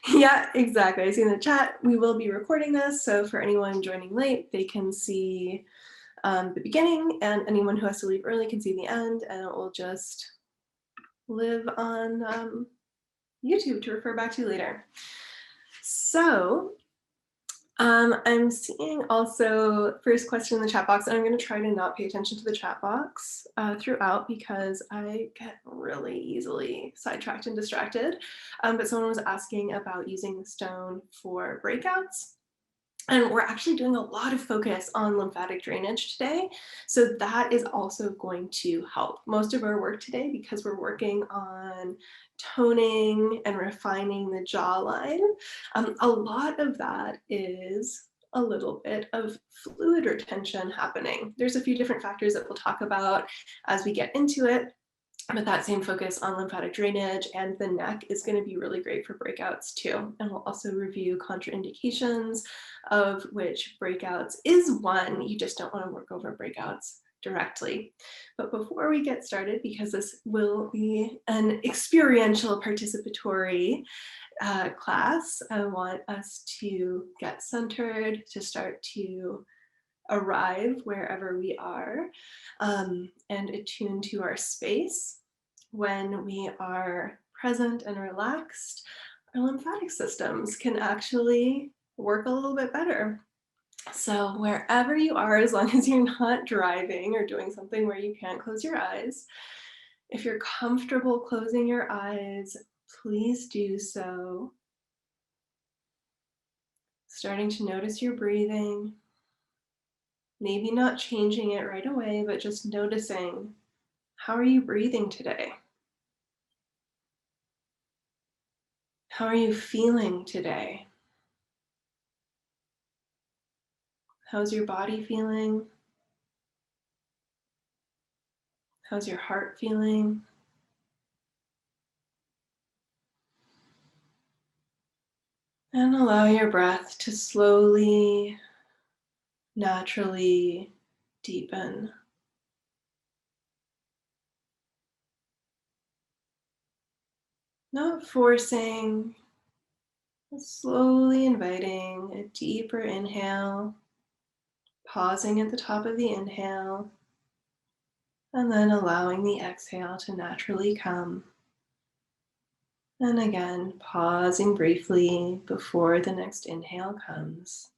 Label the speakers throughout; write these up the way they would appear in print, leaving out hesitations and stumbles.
Speaker 1: Yeah, exactly. I see in the chat, we will be recording this. So for anyone joining late, they can see the beginning, and anyone who has to leave early can see the end, and it will just live on YouTube to refer back to later. So I'm seeing also first question in the chat box, and I'm going to try to not pay attention to the chat box throughout because I get really easily sidetracked and distracted. But someone was asking about using the stone for breakouts. And we're actually doing a lot of focus on lymphatic drainage today. So that is also going to help most of our work today because we're working on toning and refining the jawline. A lot of that is a little bit of fluid retention happening. There's a few different factors that we'll talk about as we get into it. But that same focus on lymphatic drainage and the neck is going to be really great for breakouts too. And we'll also review contraindications, of which breakouts is one. You just don't want to work over breakouts directly. But before we get started, because this will be an experiential participatory class, I want us to get centered, to start to arrive wherever we are and attune to our space. When we are present and relaxed, our lymphatic systems can actually work a little bit better. So wherever you are, as long as you're not driving or doing something where you can't close your eyes, if you're comfortable closing your eyes, please do so. Starting to notice your breathing. Maybe not changing it right away, but just noticing, how are you breathing today? How are you feeling today? How's your body feeling? How's your heart feeling? And allow your breath to slowly, naturally deepen. Not forcing, but slowly inviting a deeper inhale, pausing at the top of the inhale, and then allowing the exhale to naturally come. And again, pausing briefly before the next inhale comes.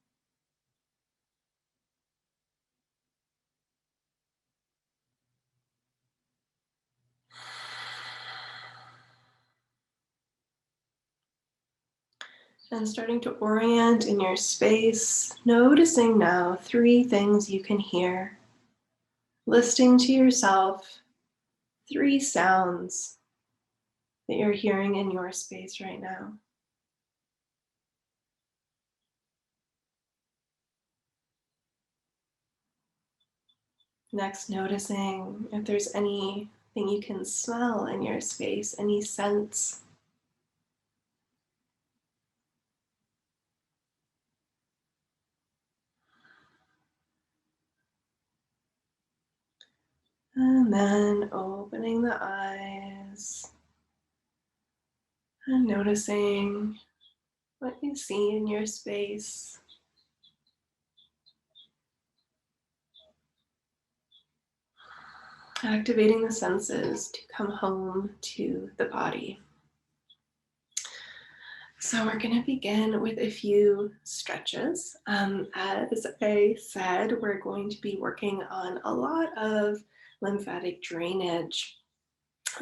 Speaker 1: And starting to orient in your space, noticing now 3 things you can hear. Listing to yourself 3 sounds that you're hearing in your space right now. Next, noticing if there's anything you can smell in your space, any scents. And then opening the eyes and noticing what you see in your space. Activating the senses to come home to the body. So we're going to begin with a few stretches. As I said, we're going to be working on a lot of lymphatic drainage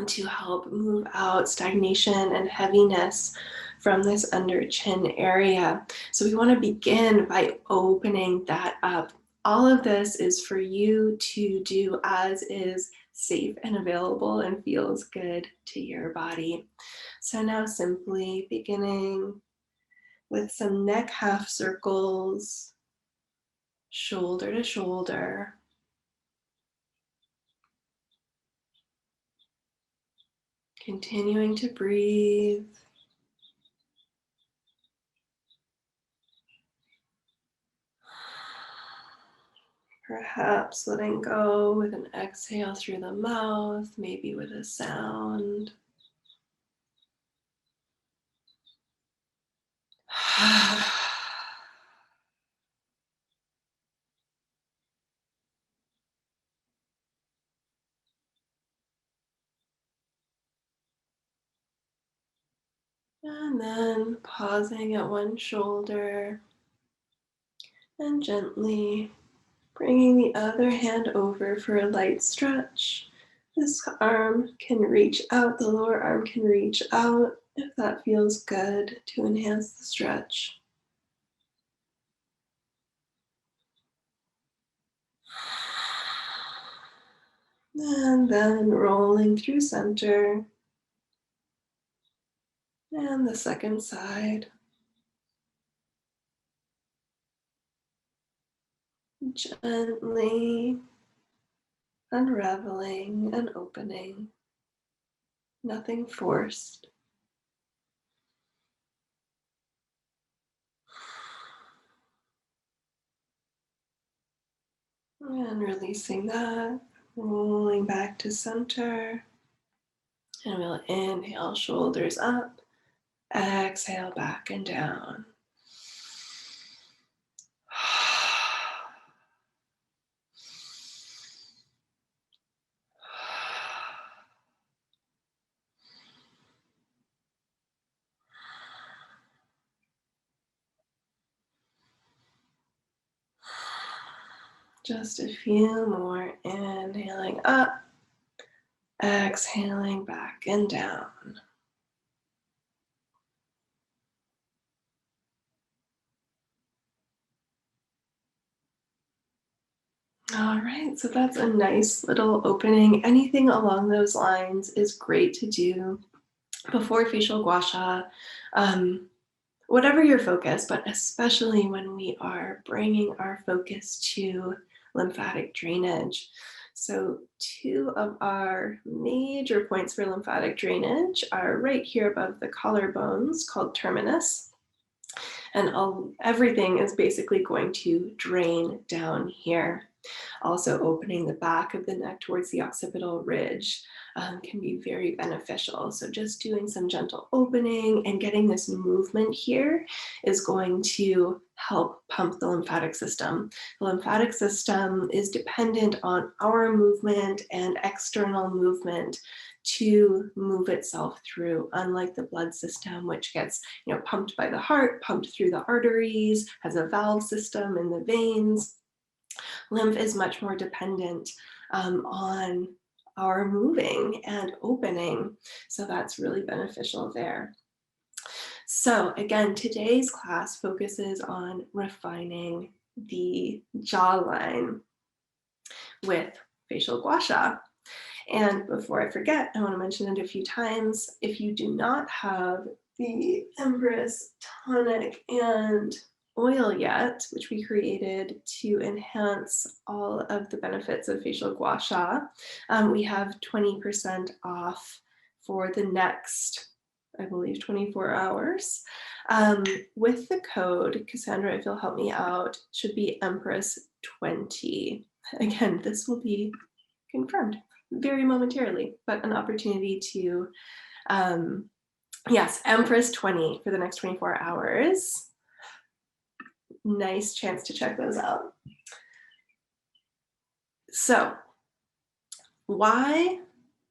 Speaker 1: to help move out stagnation and heaviness from this under chin area. So we want to begin by opening that up. All of this is for you to do as is safe and available and feels good to your body. So now simply beginning with some neck half circles, shoulder to shoulder. Continuing to breathe. Perhaps letting go with an exhale through the mouth, maybe with a sound. And then pausing at one shoulder and gently bringing the other hand over for a light stretch. This arm can reach out, the lower arm can reach out if that feels good to enhance the stretch. And then rolling through center. And the second side. Gently unraveling and opening. Nothing forced. And releasing that, rolling back to center. And we'll inhale, shoulders up. Exhale, back and down. Just a few more. Inhaling up, exhaling back and down. All right, so that's a nice little opening. Anything along those lines is great to do before facial gua sha. Whatever your focus, but especially when we are bringing our focus to lymphatic drainage. So 2 of our major points for lymphatic drainage are right here above the collarbones called terminus. And everything is basically going to drain down here. Also opening the back of the neck towards the occipital ridge can be very beneficial. So just doing some gentle opening and getting this movement here is going to help pump the lymphatic system. The lymphatic system is dependent on our movement and external movement to move itself through, unlike the blood system, which gets pumped by the heart, pumped through the arteries, has a valve system in the veins. Lymph is much more dependent on our moving and opening. So that's really beneficial there. So again, today's class focuses on refining the jawline with facial gua sha. And before I forget, I want to mention it a few times. If you do not have the Empress tonic and oil yet, which we created to enhance all of the benefits of facial gua sha, we have 20% off for the next, I believe, 24 hours. With the code, Cassandra, if you'll help me out, should be Empress20. Again, this will be confirmed very momentarily, but an opportunity to, yes, Empress 20 for the next 24 hours. Nice chance to check those out. So why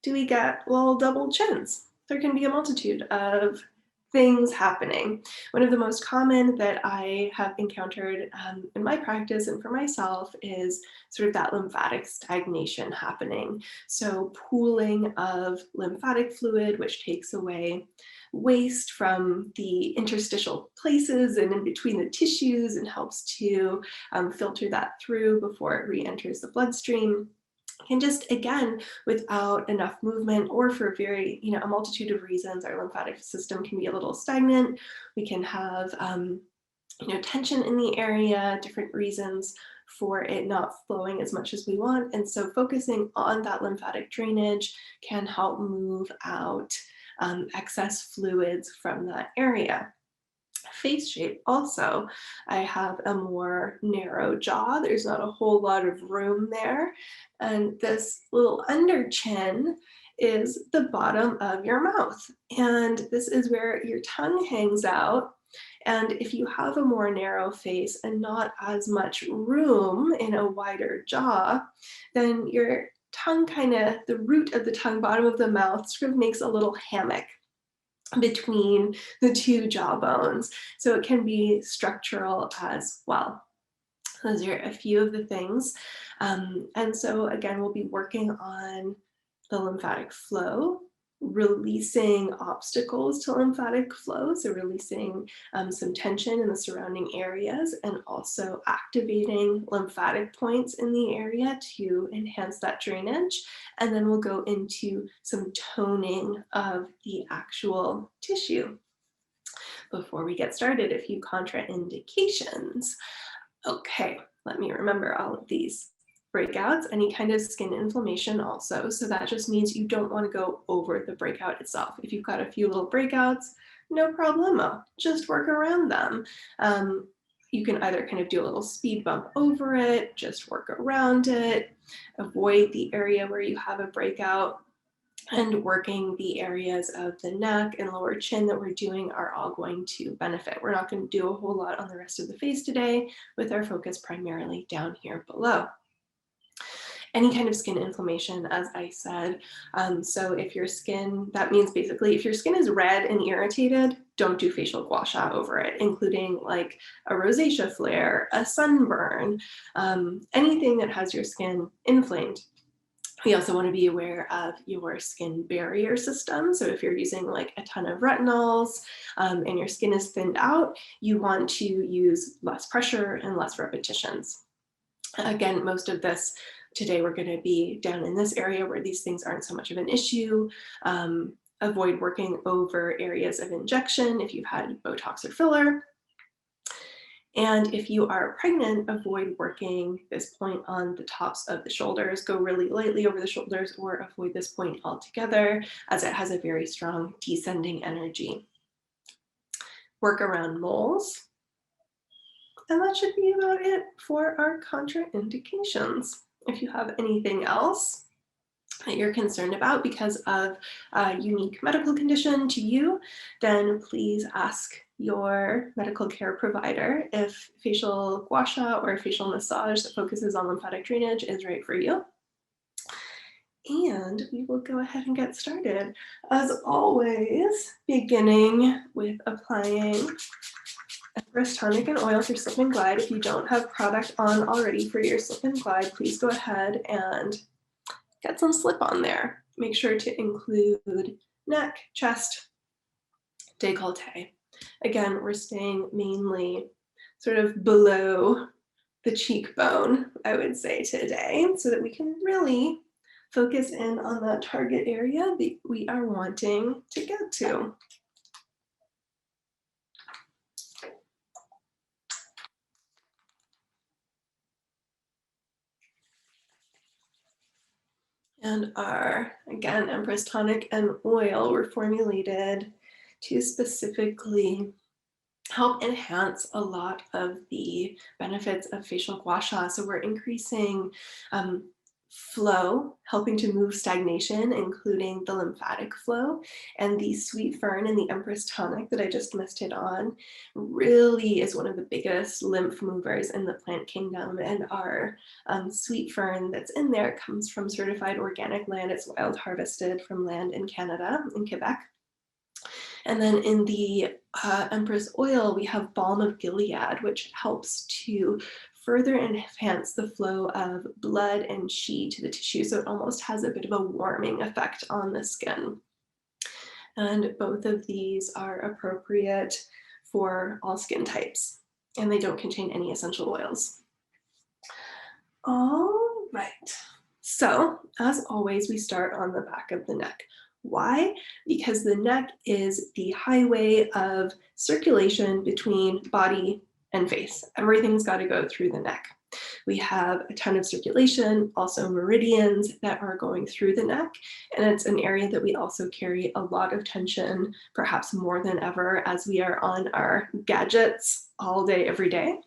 Speaker 1: do we get little double chins? There can be a multitude of things happening. One of the most common that I have encountered in my practice and for myself is sort of that lymphatic stagnation happening. So pooling of lymphatic fluid, which takes away waste from the interstitial places and in between the tissues and helps to filter that through before it re-enters the bloodstream. And just again, without enough movement or for a multitude of reasons, our lymphatic system can be a little stagnant. We can have tension in the area, different reasons for it not flowing as much as we want. And so focusing on that lymphatic drainage can help move out excess fluids from that area. Face shape also, I have a more narrow jaw. There's not a whole lot of room there. And this little under chin is the bottom of your mouth. And this is where your tongue hangs out. And if you have a more narrow face and not as much room in a wider jaw, then your tongue the root of the tongue, bottom of the mouth, sort of makes a little hammock between the two jaw bones. So it can be structural as well. Those are a few of the things. And so again, we'll be working on the lymphatic flow, releasing obstacles to lymphatic flow, so releasing some tension in the surrounding areas, and also activating lymphatic points in the area to enhance that drainage. And then we'll go into some toning of the actual tissue. Before we get started, a few contraindications. Okay, let me remember all of these. Breakouts, any kind of skin inflammation also. So that just means you don't want to go over the breakout itself. If you've got a few little breakouts, no problemo, just work around them. You can either kind of do a little speed bump over it, just work around it, avoid the area where you have a breakout, and working the areas of the neck and lower chin that we're doing are all going to benefit. We're not going to do a whole lot on the rest of the face today, with our focus primarily down here below. Any kind of skin inflammation, as I said. So if your skin, that means basically if your skin is red and irritated, don't do facial gua sha over it, including like a rosacea flare, a sunburn, anything that has your skin inflamed. We also want to be aware of your skin barrier system. So if you're using like a ton of retinols and your skin is thinned out, you want to use less pressure and less repetitions. Again, most of this today, we're going to be down in this area where these things aren't so much of an issue. Avoid working over areas of injection if you've had Botox or filler. And if you are pregnant, avoid working this point on the tops of the shoulders. Go really lightly over the shoulders or avoid this point altogether, as it has a very strong descending energy. Work around moles. And that should be about it for our contraindications. If you have anything else that you're concerned about because of a unique medical condition to you, then please ask your medical care provider if facial gua sha or facial massage that focuses on lymphatic drainage is right for you. And we will go ahead and get started. As always, beginning with applying Empress tonic and oil for slip and glide. If you don't have product on already for your slip and glide, please go ahead and get some slip on there. Make sure to include neck, chest, décolleté. Again, we're staying mainly sort of below the cheekbone, I would say today, so that we can really focus in on that target area that we are wanting to get to. And our, again, Empress tonic and oil were formulated to specifically help enhance a lot of the benefits of facial gua sha. So we're increasing flow, helping to move stagnation, including the lymphatic flow. And the sweet fern and the Empress tonic that I just listed on really is one of the biggest lymph movers in the plant kingdom. And our sweet fern that's in there comes from certified organic land. It's wild harvested from land in Canada, in Quebec. And then in the Empress oil, we have Balm of Gilead, which helps to further enhance the flow of blood and qi to the tissue. So it almost has a bit of a warming effect on the skin. And both of these are appropriate for all skin types, and they don't contain any essential oils. All right. So as always, we start on the back of the neck. Why? Because the neck is the highway of circulation between body and face. Everything's got to go through the neck. We have a ton of circulation, also meridians that are going through the neck, and it's an area that we also carry a lot of tension, perhaps more than ever, as we are on our gadgets all day, every day.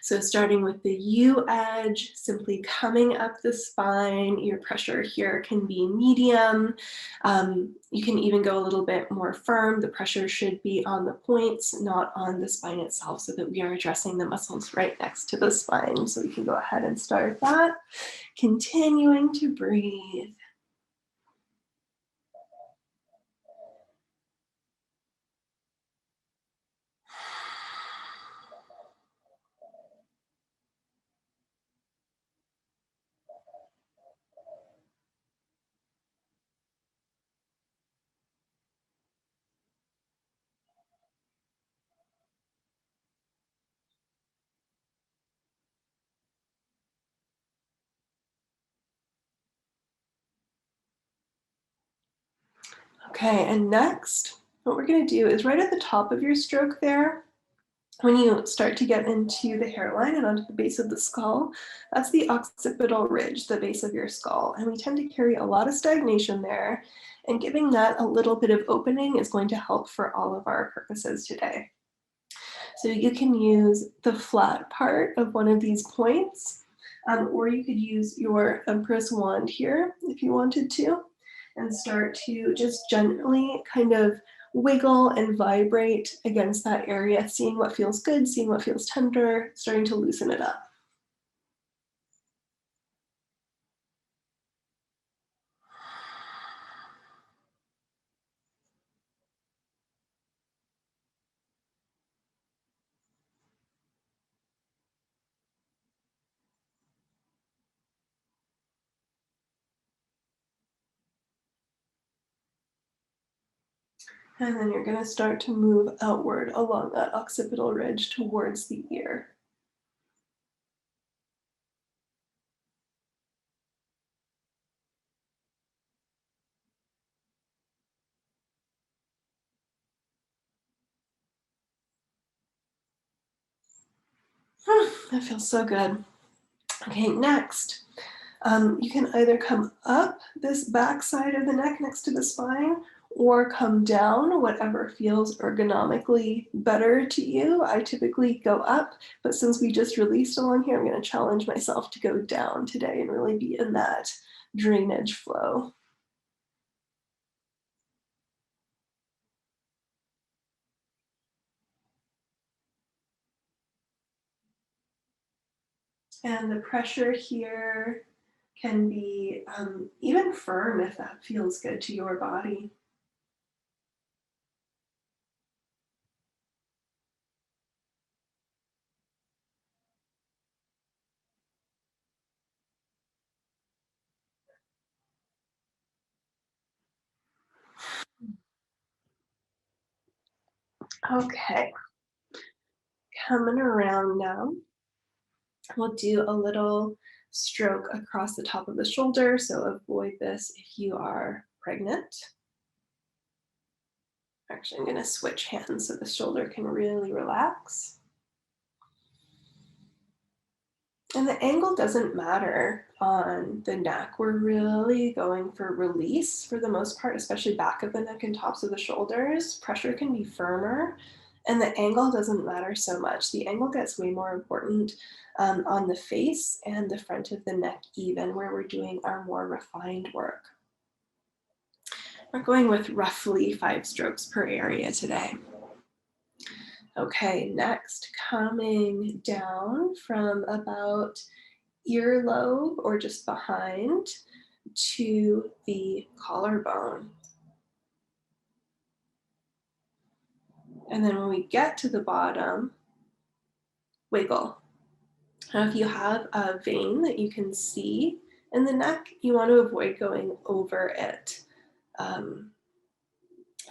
Speaker 1: So starting with the U edge, simply coming up the spine, your pressure here can be medium. You can even go a little bit more firm. The pressure should be on the points, not on the spine itself, so that we are addressing the muscles right next to the spine. So we can go ahead and start that. Continuing to breathe. Okay, and next, what we're going to do is right at the top of your stroke there, when you start to get into the hairline and onto the base of the skull, that's the occipital ridge, the base of your skull. And we tend to carry a lot of stagnation there, and giving that a little bit of opening is going to help for all of our purposes today. So you can use the flat part of one of these points, or you could use your Empress wand here if you wanted to, and start to just gently kind of wiggle and vibrate against that area, seeing what feels good, seeing what feels tender, starting to loosen it up. And then you're going to start to move outward along that occipital ridge towards the ear. That feels so good. Okay, next, you can either come up this back side of the neck next to the spine or come down, whatever feels ergonomically better to you. I typically go up, but since we just released along here, I'm going to challenge myself to go down today and really be in that drainage flow. And the pressure here can be even firm if that feels good to your body. Okay, coming around now. We'll do a little stroke across the top of the shoulder, so avoid this if you are pregnant. Actually, I'm going to switch hands so the shoulder can really relax. And the angle doesn't matter on the neck. We're really going for release for the most part, especially back of the neck and tops of the shoulders. Pressure can be firmer, and the angle doesn't matter so much. The angle gets way more important on the face and the front of the neck even, where we're doing our more refined work. We're going with roughly 5 strokes per area today. Okay, next, coming down from about earlobe or just behind to the collarbone. And then when we get to the bottom, wiggle. Now, if you have a vein that you can see in the neck, you want to avoid going over it.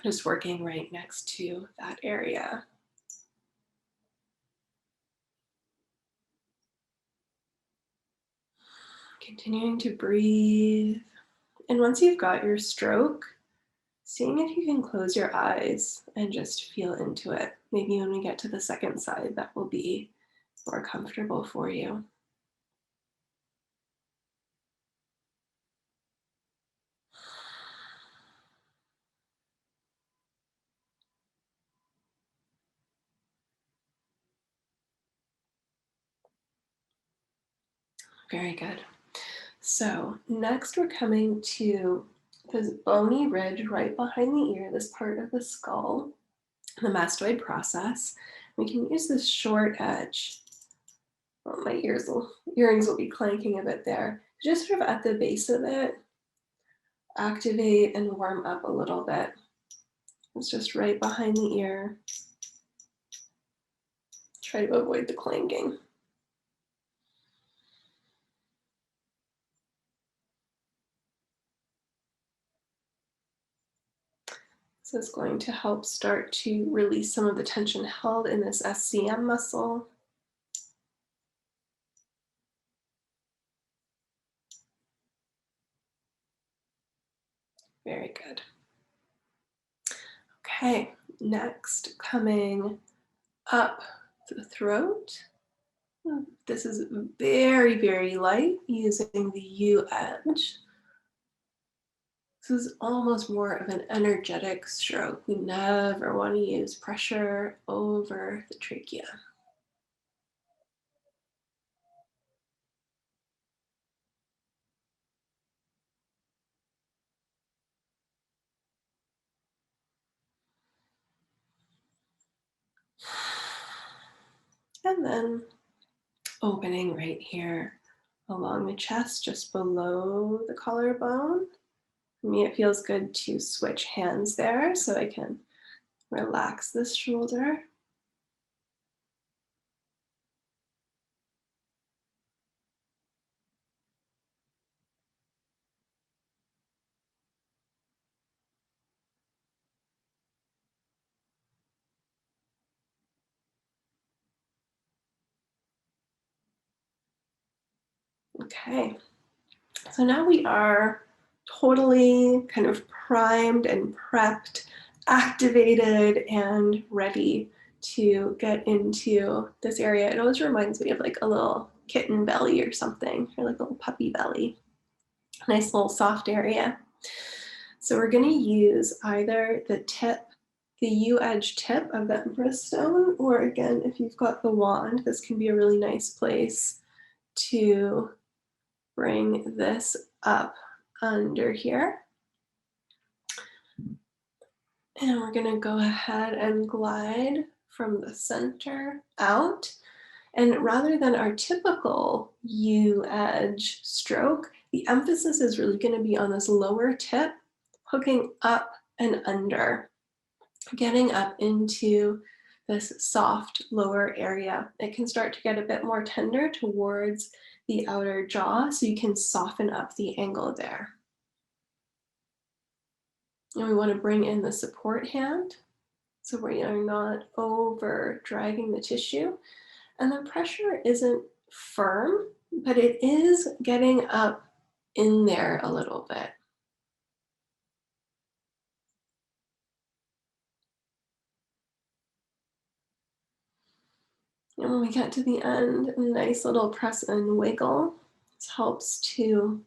Speaker 1: Just working right next to that area. Continuing to breathe. And once you've got your stroke, seeing if you can close your eyes and just feel into it. Maybe when we get to the second side, that will be more comfortable for you. Very good. So next we're coming to this bony ridge right behind the ear, this part of the skull, the mastoid process. We can use this short edge. Oh, my earrings will be clanking a bit there. Just sort of at the base of it, activate and warm up a little bit. It's just right behind the ear. Try to avoid the clanking. This is going to help start to release some of the tension held in this SCM muscle. Very good. Okay, next, coming up the throat. This is very, very light using the U edge. This is almost more of an energetic stroke. We never want to use pressure over the trachea. And then opening right here along the chest, just below the collarbone. For me, it feels good to switch hands there so I can relax this shoulder. Okay, so now we are totally kind of primed and prepped, activated and ready to get into this area. It always reminds me of like a little kitten belly or something, or like a little puppy belly. Nice little soft area. So we're going to use either the tip, the U-edge tip of the Empress stone, or again, if you've got the wand, this can be a really nice place to bring this up under here. And we're going to go ahead and glide from the center out. And rather than our typical U-edge stroke, the emphasis is really going to be on this lower tip, hooking up and under, getting up into this soft lower area. It can start to get a bit more tender towards the outer jaw, so you can soften up the angle there. And we want to bring in the support hand, so we are not over driving the tissue. And the pressure isn't firm, but it is getting up in there a little bit. And when we get to the end, a nice little press and wiggle. This helps to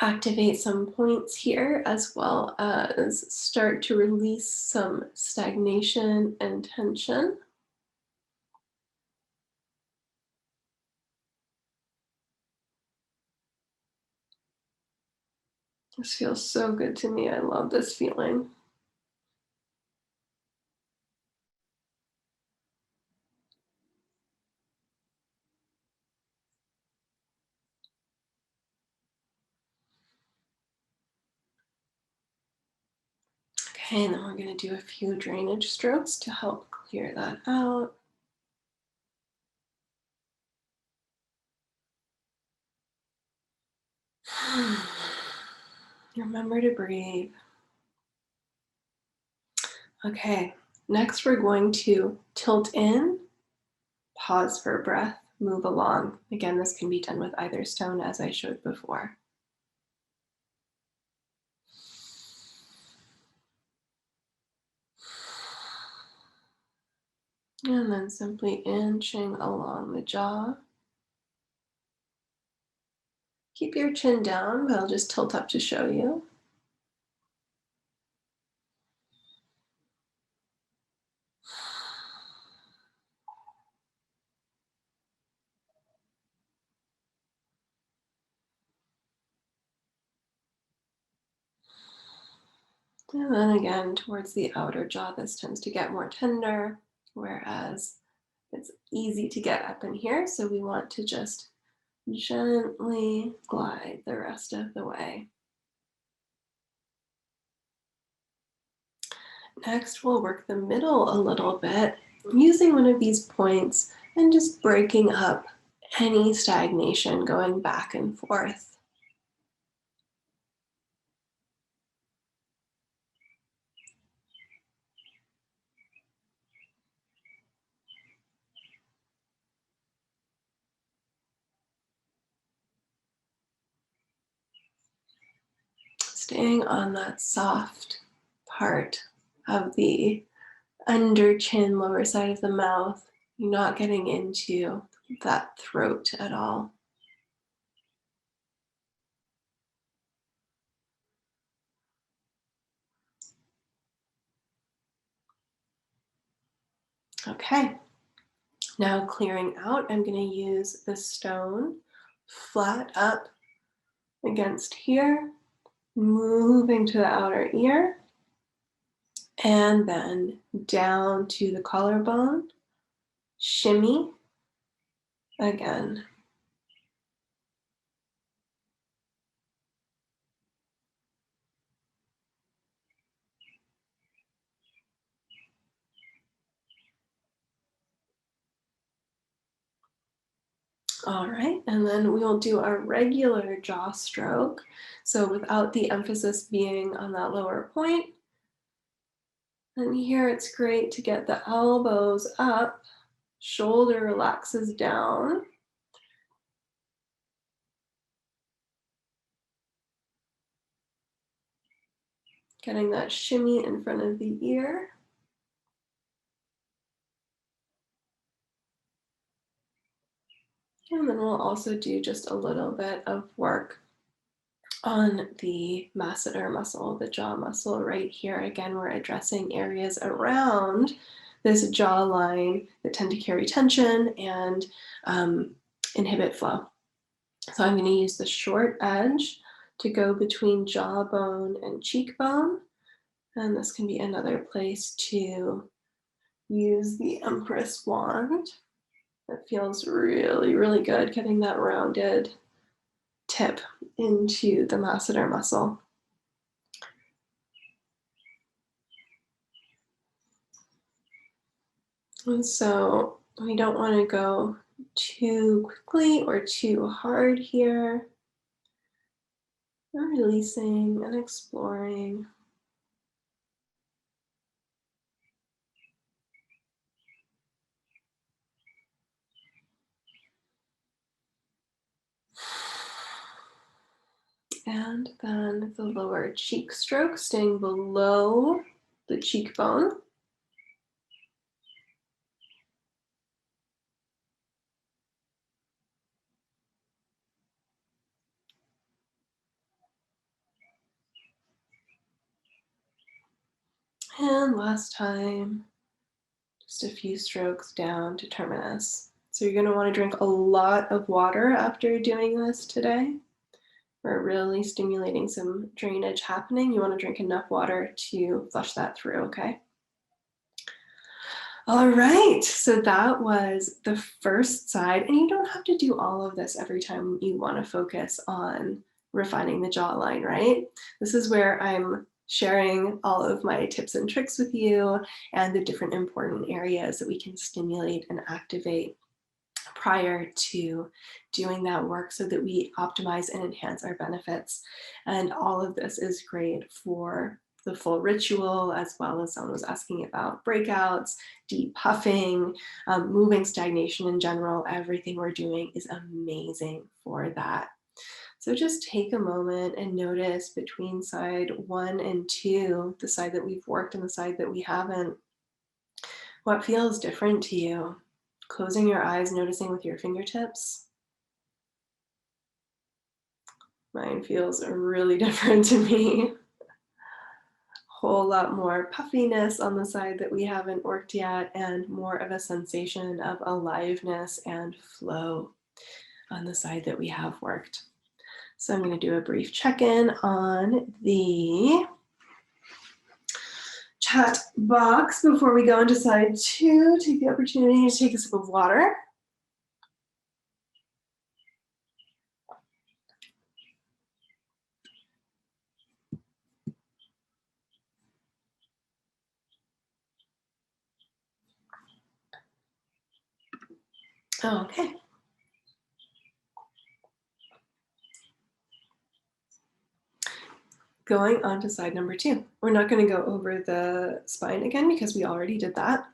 Speaker 1: activate some points here, as well as start to release some stagnation and tension. This feels so good to me. I love this feeling. Okay, and then we're going to do a few drainage strokes to help clear that out. Remember to breathe. Okay, next we're going to tilt in, pause for a breath, move along. Again, this can be done with either stone as I showed before. And then simply inching along the jaw. Keep your chin down, but I'll just tilt up to show you. And then again, towards the outer jaw, this tends to get more tender, whereas it's easy to get up in here. So we want to just gently glide the rest of the way. Next, we'll work the middle a little bit, using one of these points and just breaking up any stagnation going back and forth. Staying on that soft part of the under chin, lower side of the mouth, not getting into that throat at all. Okay, now clearing out, I'm going to use the stone flat up against here, moving to the outer ear, and then down to the collarbone, shimmy again. All right, and then we will do our regular jaw stroke. So without the emphasis being on that lower point. And here it's great to get the elbows up, shoulder relaxes down. Getting that shimmy in front of the ear. And then we'll also do just a little bit of work on the masseter muscle, the jaw muscle right here. Again, we're addressing areas around this jawline that tend to carry tension and inhibit flow. So I'm going to use the short edge to go between jawbone and cheekbone. And this can be another place to use the Empress wand. It feels really, really good getting that rounded tip into the masseter muscle. And so we don't want to go too quickly or too hard here. We're releasing and exploring. And then the lower cheek stroke, staying below the cheekbone. And last time, just a few strokes down to terminus. So you're going to want to drink a lot of water after doing this today. We're really stimulating some drainage happening. You want to drink enough water to flush that through, okay? All right, so that was the first side, and you don't have to do all of this every time you want to focus on refining the jawline, right? This is where I'm sharing all of my tips and tricks with you and the different important areas that we can stimulate and activate prior to doing that work so that we optimize and enhance our benefits. And all of this is great for the full ritual, as well as someone was asking about breakouts, deep puffing, moving stagnation in general. Everything we're doing is amazing for that. So just take a moment and notice between side 1 and 2, the side that we've worked and the side that we haven't, what feels different to you? Closing your eyes, noticing with your fingertips. Mine feels really different to me. Whole lot more puffiness on the side that we haven't worked yet, and more of a sensation of aliveness and flow on the side that we have worked. So I'm going to do a brief check-in on the chat box before we go into side 2. Take the opportunity to take a sip of water. Okay. Going on to side number 2. We're not going to go over the spine again because we already did that.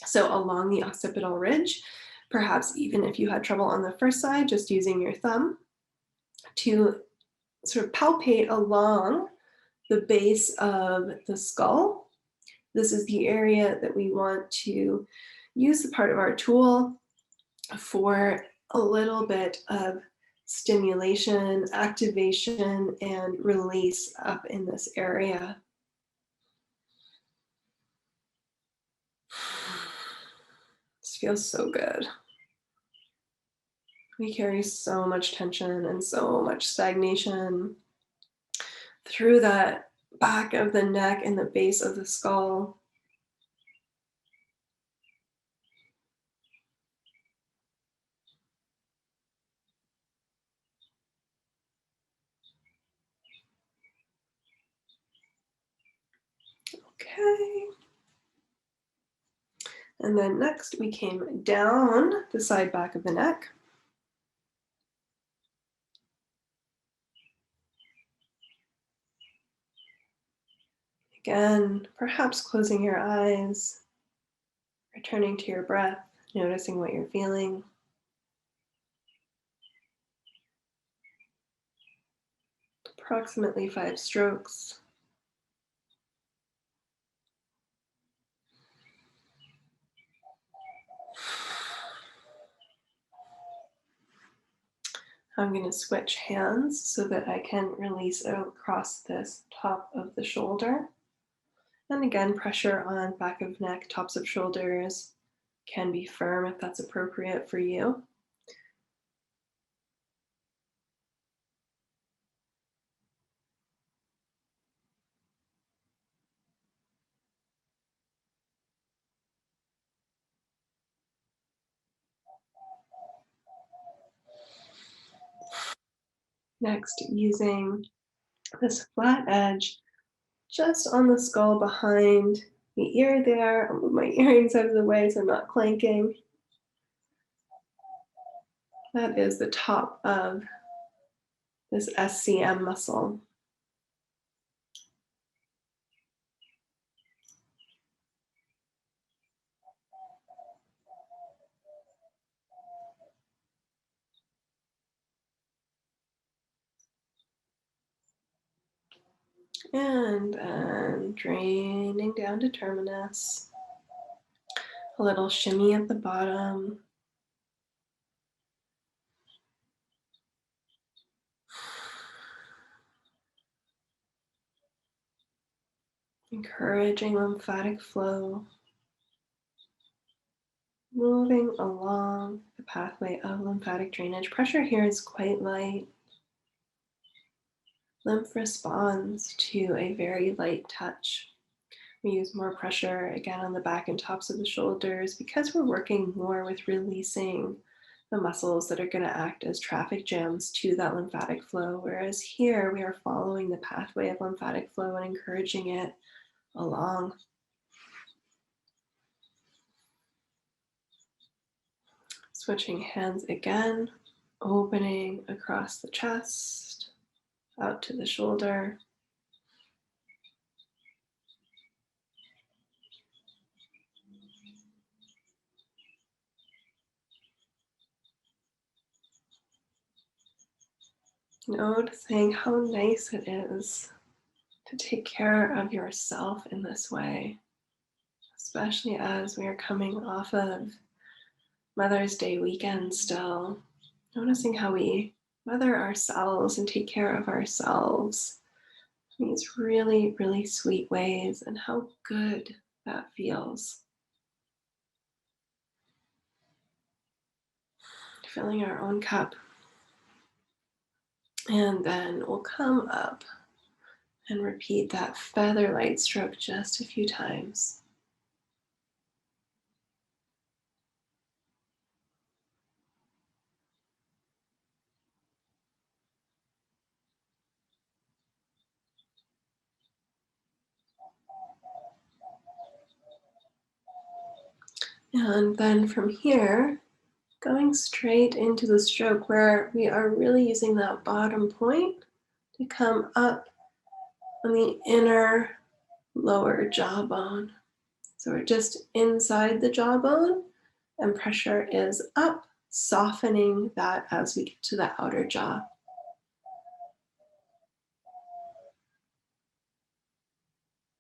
Speaker 1: So along the occipital ridge, perhaps even if you had trouble on the first side, just using your thumb to sort of palpate along the base of the skull. This is the area that we want to use the part of our tool for a little bit of stimulation, activation, and release up in this area. This feels so good. We carry so much tension and so much stagnation through that back of the neck and the base of the skull. Okay. And then next we came down the side back of the neck. Again, perhaps closing your eyes, returning to your breath, noticing what you're feeling. Approximately 5 strokes. I'm going to switch hands so that I can release across this top of the shoulder. And again, pressure on back of neck, tops of shoulders can be firm if that's appropriate for you. Next, using this flat edge just on the skull behind the ear there. I'll move my earrings out of the way so I'm not clanking. That is the top of this SCM muscle. And draining down to terminus. A little shimmy at the bottom. Encouraging lymphatic flow. Moving along the pathway of lymphatic drainage. Pressure here is quite light. Lymph responds to a very light touch. We use more pressure again on the back and tops of the shoulders because we're working more with releasing the muscles that are going to act as traffic jams to that lymphatic flow. Whereas here we are following the pathway of lymphatic flow and encouraging it along. Switching hands again, opening across the chest, out to the shoulder. Noticing how nice it is to take care of yourself in this way, especially as we are coming off of Mother's Day weekend still. Noticing how we mother ourselves and take care of ourselves in these really, really sweet ways and how good that feels. Filling our own cup. And then we'll come up And repeat that feather light stroke just a few times. And then from here, going straight into the stroke where we are really using that bottom point to come up on the inner lower jawbone. So we're just inside the jawbone and pressure is up, softening that as we get to the outer jaw.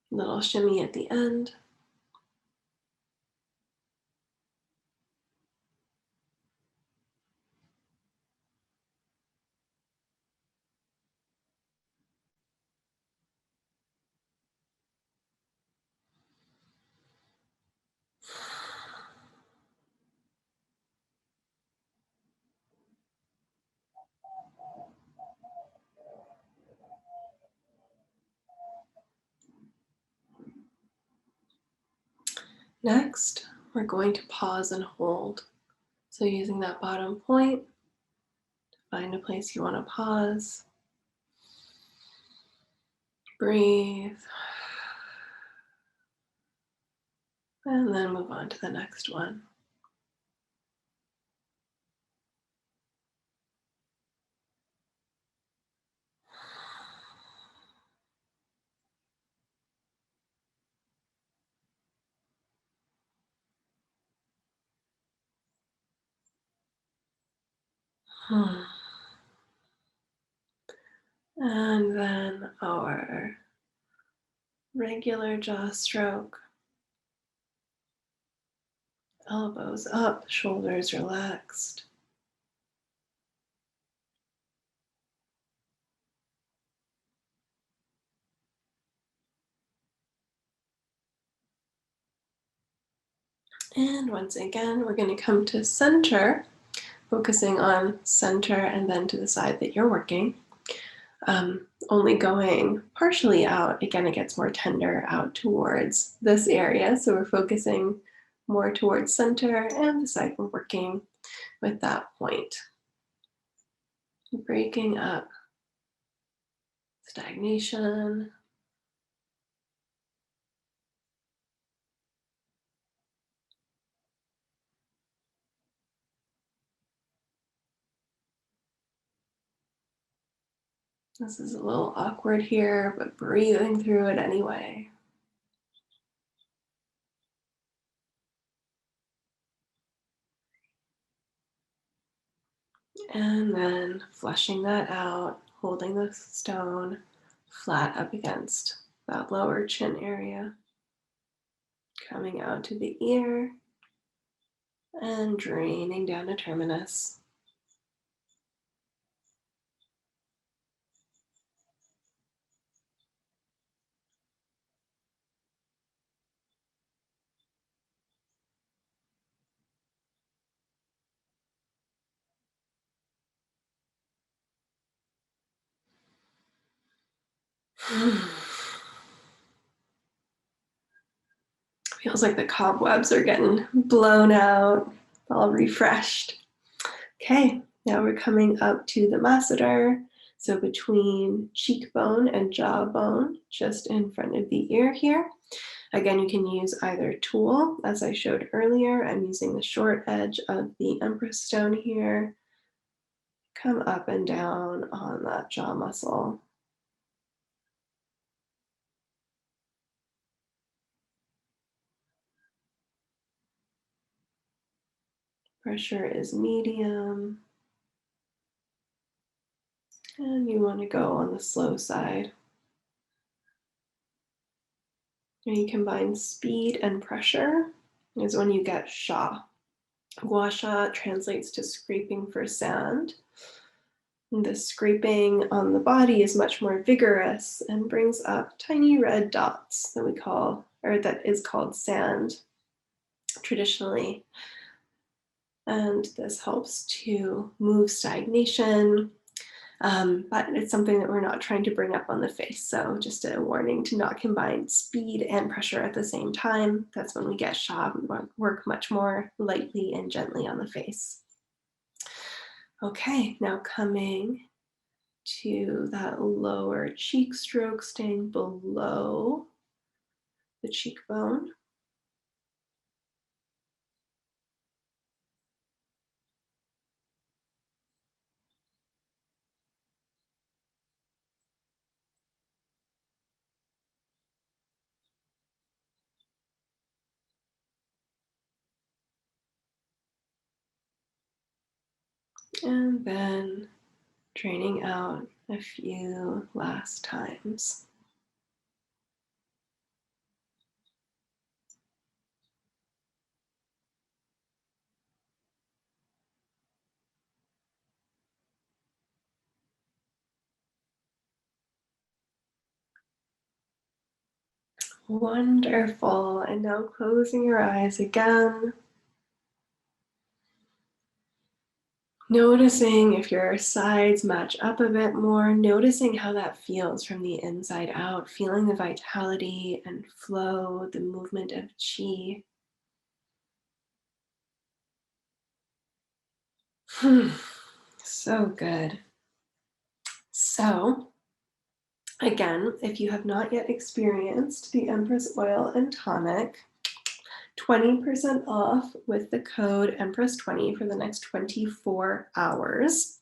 Speaker 1: Little shimmy at the end. Next, we're going to pause and hold. So using that bottom point, find a place you want to pause. Breathe. And then move on to the next one. And then our regular jaw stroke. Elbows up, shoulders relaxed. And once again, we're going to come to center, focusing on center and then to the side that you're working. Only going partially out, again, it gets more tender out towards this area. So we're focusing more towards center and the side we're working with that point. Breaking up stagnation. This is a little awkward here, but breathing through it anyway. And then flushing that out, holding the stone flat up against that lower chin area. Coming out to the ear and draining down to terminus. Feels like the cobwebs are getting blown out, all refreshed. Okay, now we're coming up to the masseter. So between cheekbone and jawbone, just in front of the ear here. Again, you can use either tool, as I showed earlier. I'm using the short edge of the Empress stone here. Come up and down on that jaw muscle. Pressure is medium. And you want to go on the slow side. When you combine speed and pressure is when you get Sha. Gua Sha translates to scraping for sand. And the scraping on the body is much more vigorous and brings up tiny red dots that we call, or that is called sand traditionally. And this helps to move stagnation But it's something that we're not trying to bring up on the face. So just a warning to not combine speed and pressure at the same time. That's when we get Sha. We work much more lightly and gently on the face. Okay, now coming to that lower cheek stroke, staying below the cheekbone. And then draining out a few last times. Wonderful. And now closing your eyes again. Noticing if your sides match up a bit more, noticing how that feels from the inside out, feeling the vitality and flow, the movement of chi. So good. So, again, if you have not yet experienced the Empress Oil and Tonic, 20% off with the code Empress20 for the next 24 hours.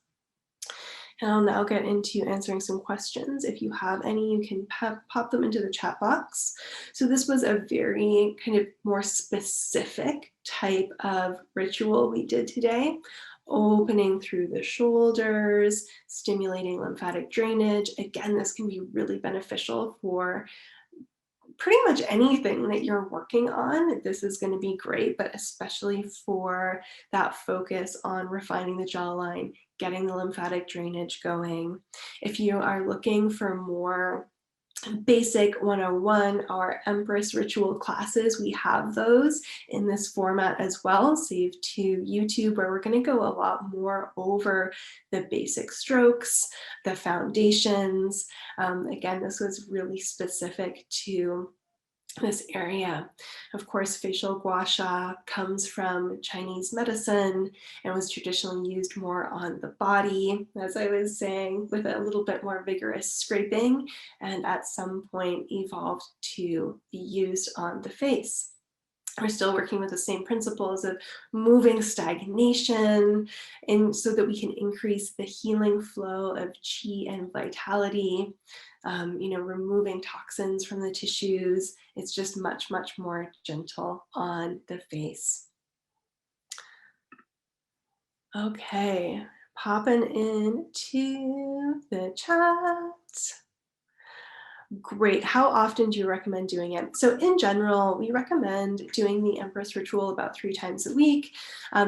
Speaker 1: And I'll now get into answering some questions. If you have any, you can pop them into the chat box. So this was a very kind of more specific type of ritual we did today. Opening through the shoulders, stimulating lymphatic drainage. Again, this can be really beneficial for pretty much anything that you're working on. This is going to be great, but especially for that focus on refining the jawline, getting the lymphatic drainage going. If you are looking for more basic 101, our Empress Ritual classes, we have those in this format as well. Save to YouTube, where we're going to go a lot more over the basic strokes, the foundations. Again, this was really specific to this area. Of course, facial Gua Sha comes from Chinese medicine and was traditionally used more on the body, as I was saying, with a little bit more vigorous scraping, and at some point evolved to be used on the face. We're still working with the same principles of moving stagnation, and so that we can increase the healing flow of chi and vitality, removing toxins from the tissues. It's just much, much more gentle on the face. Okay, popping into the chat. Great. How often do you recommend doing it? So in general, we recommend doing the Empress Ritual about 3 times a week,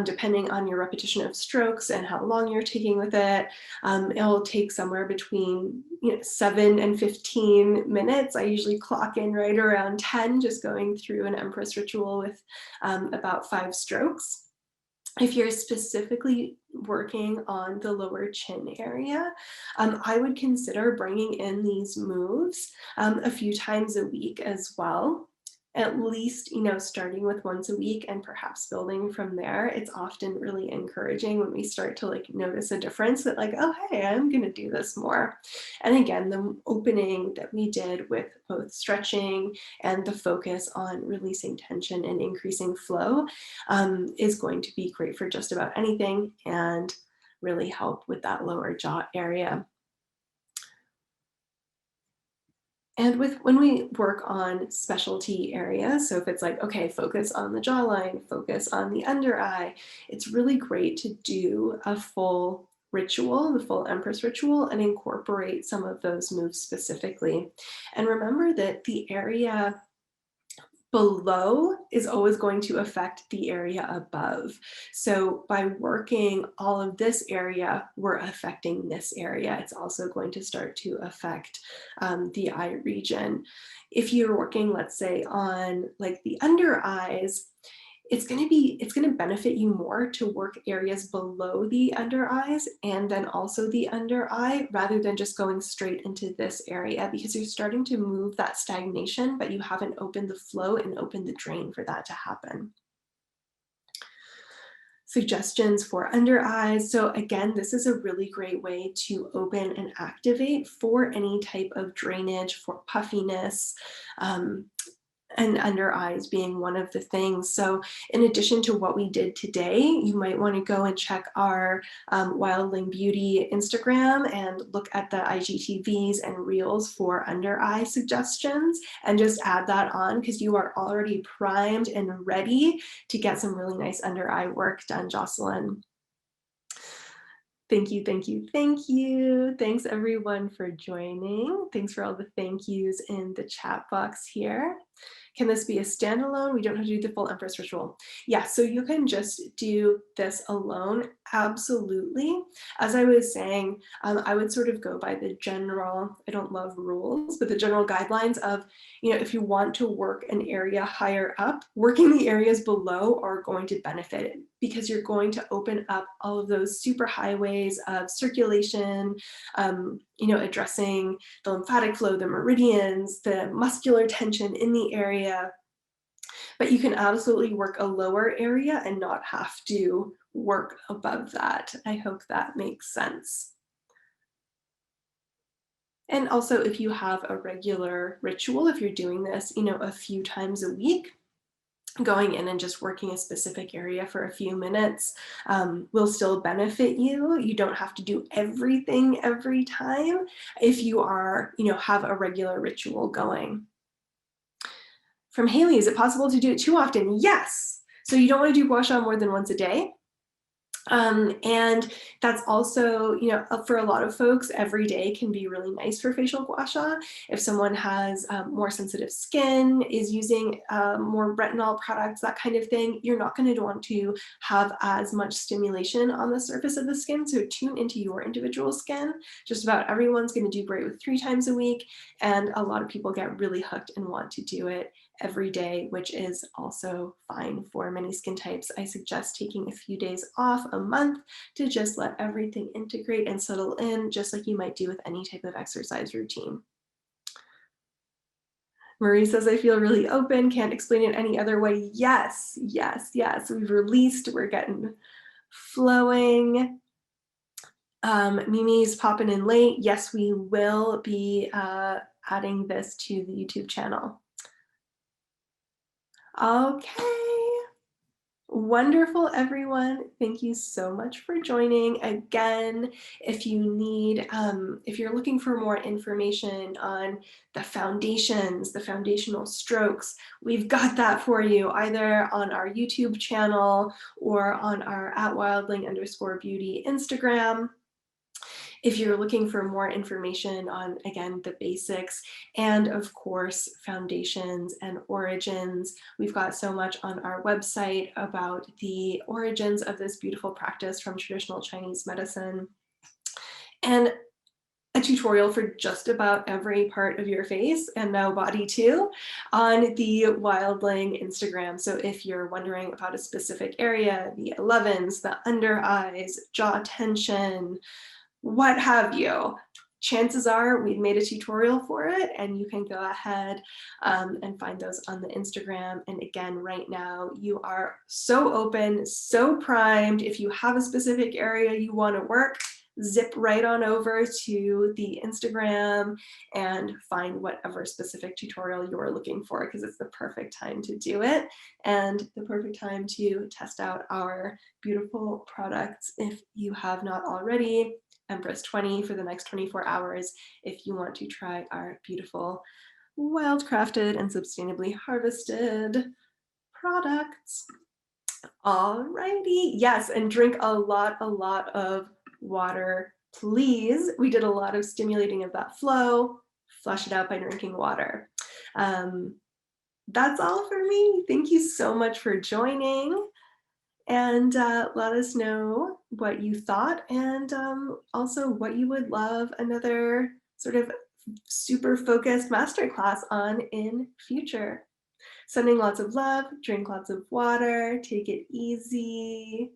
Speaker 1: depending on your repetition of strokes and how long you're taking with it. It'll take somewhere between 7 and 15 minutes. I usually clock in right around 10, just going through an Empress Ritual with about 5 strokes. If you're specifically working on the lower chin area, I would consider bringing in these moves a few times a week as well. At least, starting with once a week and perhaps building from there. It's often really encouraging when we start to notice a difference that oh, hey, I'm going to do this more. And again, the opening that we did with both stretching and the focus on releasing tension and increasing flow is going to be great for just about anything and really help with that lower jaw area. And when we work on specialty areas, so if it's okay, focus on the jawline, focus on the under eye, it's really great to do a full ritual, the full Empress Ritual, and incorporate some of those moves specifically. And remember that the area below is always going to affect the area above. So by working all of this area, we're affecting this area. It's also going to start to affect the eye region. If you're working, let's say, on the under eyes, it's going to benefit you more to work areas below the under eyes and then also the under eye, rather than just going straight into this area, because you're starting to move that stagnation, but you haven't opened the flow and opened the drain for that to happen. Suggestions for under eyes. So again, this is a really great way to open and activate for any type of drainage, for puffiness, and under eyes being one of the things. So in addition to what we did today, you might want to go and check our Wildling Beauty Instagram and look at the IGTVs and reels for under eye suggestions, and just add that on, because you are already primed and ready to get some really nice under eye work done, Jocelyn. Thank you, thank you, thank you. Thanks everyone for joining. Thanks for all the thank yous in the chat box here. Can this be a standalone? We don't have to do the full Empress Ritual. Yeah, so you can just do this alone, absolutely. As I was saying, I would sort of go by the general, I don't love rules, but the general guidelines of, if you want to work an area higher up, working the areas below are going to benefit it, because you're going to open up all of those super highways of circulation, addressing the lymphatic flow, the meridians, the muscular tension in the area. But you can absolutely work a lower area and not have to work above that. I hope that makes sense. And also, if you have a regular ritual, if you're doing this, a few times a week, going in and just working a specific area for a few minutes will still benefit you. You don't have to do everything every time if you are, have a regular ritual going. From Haley, is it possible to do it too often? Yes. So you don't want to do Gua Sha more than once a day. And that's also, for a lot of folks, every day can be really nice for facial Gua Sha. If someone has more sensitive skin, is using more retinol products, that kind of thing, you're not going to want to have as much stimulation on the surface of the skin. So tune into your individual skin. Just about everyone's going to do great with 3 times a week. And a lot of people get really hooked and want to do it every day, which is also fine for many skin types. I suggest taking a few days off a month to just let everything integrate and settle in, just like you might do with any type of exercise routine. Marie says, I feel really open, can't explain it any other way. Yes, yes, yes. We've released, we're getting flowing. Mimi's popping in late. Yes, we will be adding this to the YouTube channel. Okay, wonderful, everyone. Thank you so much for joining. Again, if you need, if you're looking for more information on the foundations, the foundational strokes, we've got that for you either on our YouTube channel or on our @wildling_beauty Instagram. If you're looking for more information on, again, the basics and of course, foundations and origins, we've got so much on our website about the origins of this beautiful practice from traditional Chinese medicine, and a tutorial for just about every part of your face, and now body too, on the Wildling Instagram. So if you're wondering about a specific area, the 11s, the under eyes, jaw tension, what have you, chances are we've made a tutorial for it, and you can go ahead and find those on the Instagram. And again, right now you are so open, so primed. If you have a specific area you want to work, zip right on over to the Instagram and find whatever specific tutorial you're looking for, because it's the perfect time to do it and the perfect time to test out our beautiful products if you have not already. Empress 20 for the next 24 hours if you want to try our beautiful wildcrafted and sustainably harvested products. Alrighty, yes, and drink a lot of water, please. We did a lot of stimulating of that flow. Flush it out by drinking water. That's all for me. Thank you so much for joining. And let us know what you thought, and also what you would love another sort of super focused masterclass on in future. Sending lots of love, drink lots of water, take it easy.